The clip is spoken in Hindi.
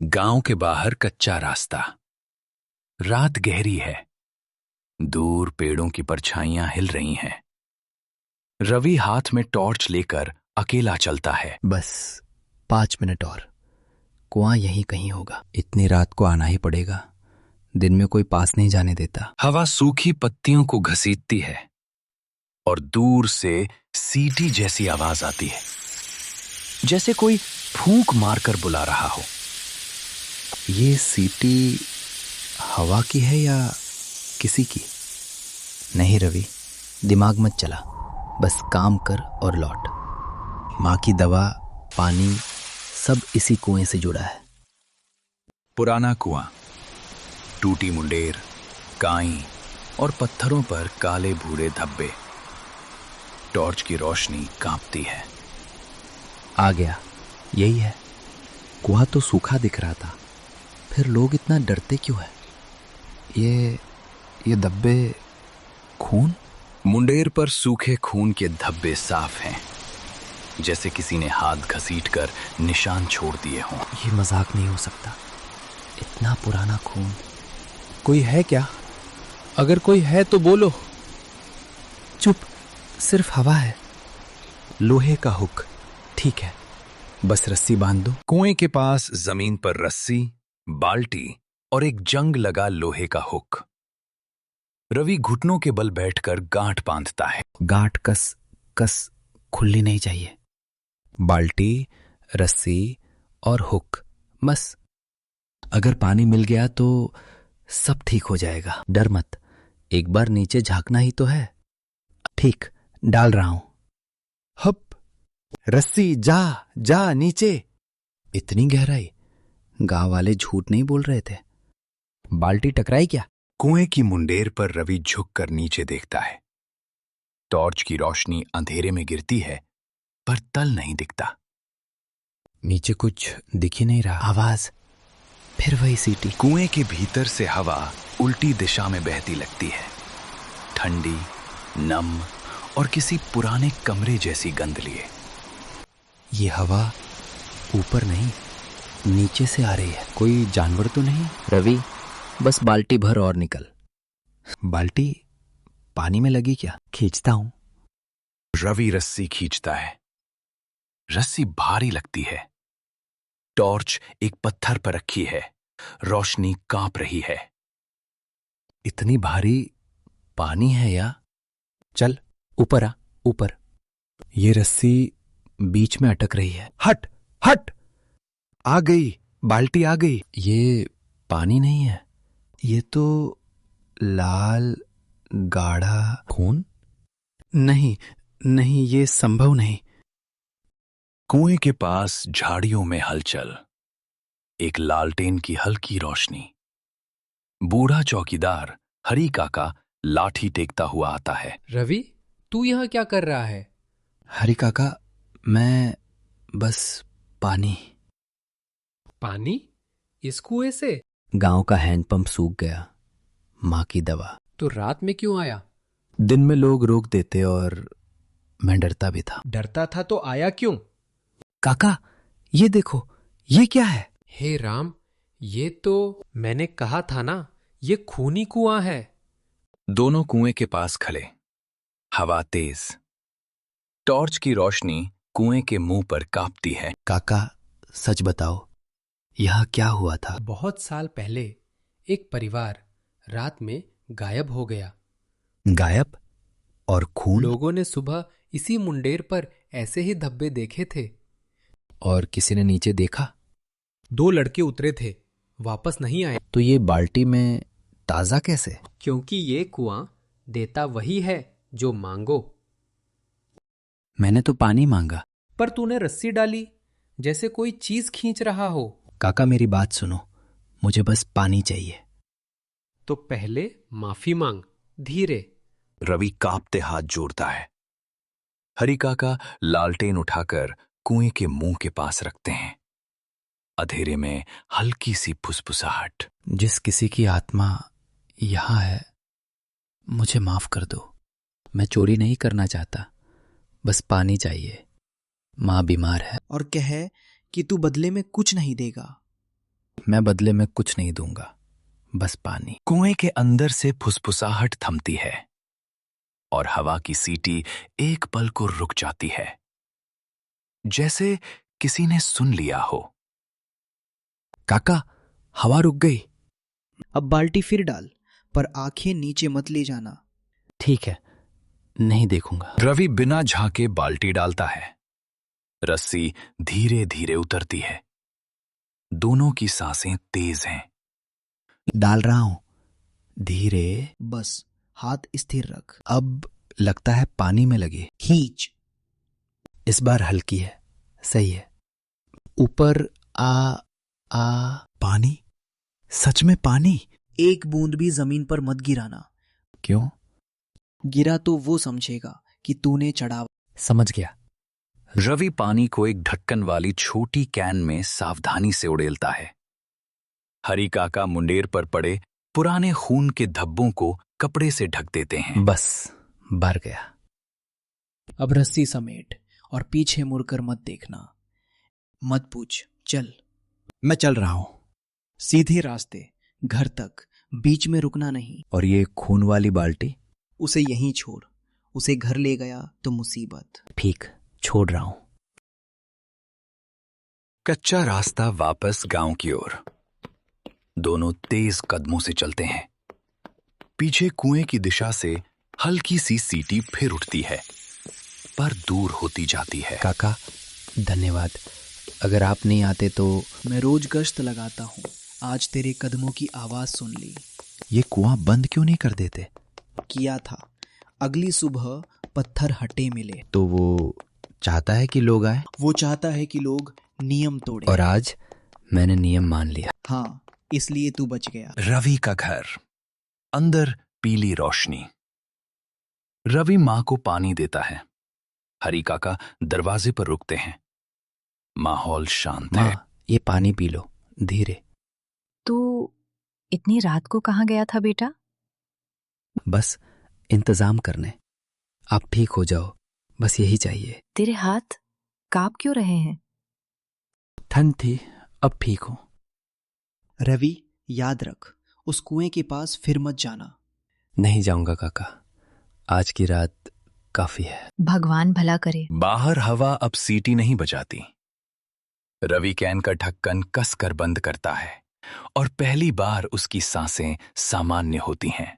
गांव के बाहर कच्चा रास्ता। रात गहरी है। दूर पेड़ों की परछाइयां हिल रही हैं। रवि हाथ में टॉर्च लेकर अकेला चलता है। बस 5 मिनट और, कुआं यहीं कहीं होगा। इतनी रात को आना ही पड़ेगा, दिन में कोई पास नहीं जाने देता। हवा सूखी पत्तियों को घसीटती है और दूर से सीटी जैसी आवाज आती है, जैसे कोई फूंक मारकर बुला रहा हो। ये सीटी हवा की है या किसी की? नहीं रवि, दिमाग मत चला, बस काम कर और लौट। माँ की दवा, पानी, सब इसी कुएं से जुड़ा है। पुराना कुआं, टूटी मुंडेर, काई और पत्थरों पर काले भूरे धब्बे। टॉर्च की रोशनी कांपती है। आ गया, यही है। कुआं तो सूखा दिख रहा था, फिर लोग इतना डरते क्यों है? ये धब्बे खून? मुंडेर पर सूखे खून के धब्बे साफ हैं, जैसे किसी ने हाथ घसीटकर निशान छोड़ दिए हों। ये मजाक नहीं हो सकता, इतना पुराना खून। कोई है क्या? अगर कोई है तो बोलो। चुप, सिर्फ हवा है। लोहे का हुक, ठीक है, बस रस्सी बांध दो। कुएं के पास जमीन पर रस्सी, बाल्टी और एक जंग लगा लोहे का हुक। रवि घुटनों के बल बैठकर गांठ बांधता है। गांठ कस खुलनी नहीं चाहिए। बाल्टी, रस्सी और हुक, बस। अगर पानी मिल गया तो सब ठीक हो जाएगा। डर मत, एक बार नीचे झांकना ही तो है। ठीक, डाल रहा हूं। हप, रस्सी, जा नीचे। इतनी गहराई? गांव वाले झूठ नहीं बोल रहे थे। बाल्टी टकराई क्या? कुएं की मुंडेर पर रवि झुककर नीचे देखता है। टॉर्च की रोशनी अंधेरे में गिरती है, पर तल नहीं दिखता। नीचे कुछ दिख ही नहीं रहा। आवाज, फिर वही सीटी। कुएं के भीतर से हवा उल्टी दिशा में बहती लगती है, ठंडी, नम और किसी पुराने कमरे जैसी गंध लिए। ये हवा ऊपर नहीं, नीचे से आ रही है। कोई जानवर तो नहीं? रवि, बस बाल्टी भर और निकल। बाल्टी पानी में लगी क्या? खींचता हूं। रवि रस्सी खींचता है। रस्सी भारी लगती है। टॉर्च एक पत्थर पर रखी है, रोशनी कांप रही है। इतनी भारी पानी है या? चल ऊपर आ, ऊपर। ये रस्सी बीच में अटक रही है। हट हट, आ गई, बाल्टी आ गई। ये पानी नहीं है, ये तो लाल गाढ़ा खून। नहीं, ये संभव नहीं। कुएं के पास झाड़ियों में हलचल, एक लालटेन की हल्की रोशनी। बूढ़ा चौकीदार हरी काका लाठी टेकता हुआ आता है। रवि, तू यहां क्या कर रहा है? हरी काका, मैं बस पानी। पानी? इस कुएं से? गांव का हैंडपंप सूख गया, माँ की दवा। तो रात में क्यों आया? दिन में लोग रोक देते और मैं डरता भी था। डरता था तो आया क्यों? काका, ये देखो, ये क्या है? हे राम, ये तो मैंने कहा था ना, ये खूनी कुआं है। दोनों कुएं के पास खड़े, हवा तेज। टॉर्च की रोशनी कुएं के मुंह पर कांपती है। काका, सच बताओ, यह क्या हुआ था? बहुत साल पहले एक परिवार रात में गायब हो गया। गायब? और खून? लोगों ने सुबह इसी मुंडेर पर ऐसे ही धब्बे देखे थे। और किसी ने नीचे देखा? 2 लड़के उतरे थे, वापस नहीं आए। तो ये बाल्टी में ताजा कैसे? क्योंकि ये कुआं देता वही है जो मांगो। मैंने तो पानी मांगा। पर तूने रस्सी डाली, जैसे कोई चीज खींच रहा हो। काका, मेरी बात सुनो, मुझे बस पानी चाहिए। तो पहले माफी मांग, धीरे। रवि कांपते हाथ जोड़ता है। हरी काका लालटेन उठाकर कुएं के मुंह के पास रखते हैं। अंधेरे में हल्की सी फुसफुसाहट। जिस किसी की आत्मा यहां है, मुझे माफ कर दो। मैं चोरी नहीं करना चाहता, बस पानी चाहिए। माँ बीमार है। और कहे कि तू बदले में कुछ नहीं देगा। मैं बदले में कुछ नहीं दूंगा, बस पानी। कुएं के अंदर से फुसफुसाहट थमती है और हवा की सीटी एक पल को रुक जाती है, जैसे किसी ने सुन लिया हो। काका, हवा रुक गई। अब बाल्टी फिर डाल, पर आंखें नीचे मत ले जाना। ठीक है, नहीं देखूंगा। रवि बिना झांके बाल्टी डालता है। रस्सी धीरे धीरे उतरती है। दोनों की सांसें तेज हैं। डाल रहा हूं, धीरे। बस हाथ स्थिर रख। अब लगता है पानी में लगी। खींच। इस बार हल्की है, सही है। ऊपर आ पानी, सच में पानी। एक बूंद भी जमीन पर मत गिराना। क्यों? गिरा तो वो समझेगा कि तूने चढ़ावा। समझ गया। रवि पानी को एक ढक्कन वाली छोटी कैन में सावधानी से उड़ेलता है। हरी काका मुंडेर पर पड़े पुराने खून के धब्बों को कपड़े से ढक देते हैं। बस भर गया। अब रस्सी समेट और पीछे मुड़कर मत देखना। मत पूछ, चल। मैं चल रहा हूं। सीधे रास्ते, घर तक, बीच में रुकना नहीं। और ये खून वाली बाल्टी? उसे यहीं छोड़। उसे घर ले गया तो मुसीबत। ठीक, छोड़ रहा हूं। कच्चा रास्ता वापस गांव की ओर। दोनों तेज कदमों से चलते हैं। पीछे कुएं की दिशा से हल्की सी सीटी फिर उठती है, पर दूर होती जाती है। काका, धन्यवाद। अगर आप नहीं आते तो। मैं रोज गश्त लगाता हूँ, आज तेरे कदमों की आवाज सुन ली। ये कुआं बंद क्यों नहीं कर देते? किया था, अगली सुबह पत्थर हटे मिले। तो वो चाहता है कि लोग आए? वो चाहता है कि लोग नियम तोड़े। और आज मैंने नियम मान लिया। हाँ, इसलिए तू बच गया। रवि का घर, अंदर पीली रोशनी। रवि मां को पानी देता है। हरी काका दरवाजे पर रुकते हैं। माहौल शांत है। माँ, ये पानी पी लो, धीरे। तू इतनी रात को कहाँ गया था बेटा? बस इंतजाम करने। आप ठीक हो जाओ, बस यही चाहिए। तेरे हाथ कांप क्यों रहे हैं? ठंड थी, अब ठीक हूं। रवि, याद रख, उस कुएं के पास फिर मत जाना। नहीं जाऊंगा काका, आज की रात काफी है। भगवान भला करे। बाहर हवा अब सीटी नहीं बजाती। रवि कैन का ढक्कन कसकर बंद करता है और पहली बार उसकी सांसें सामान्य होती हैं।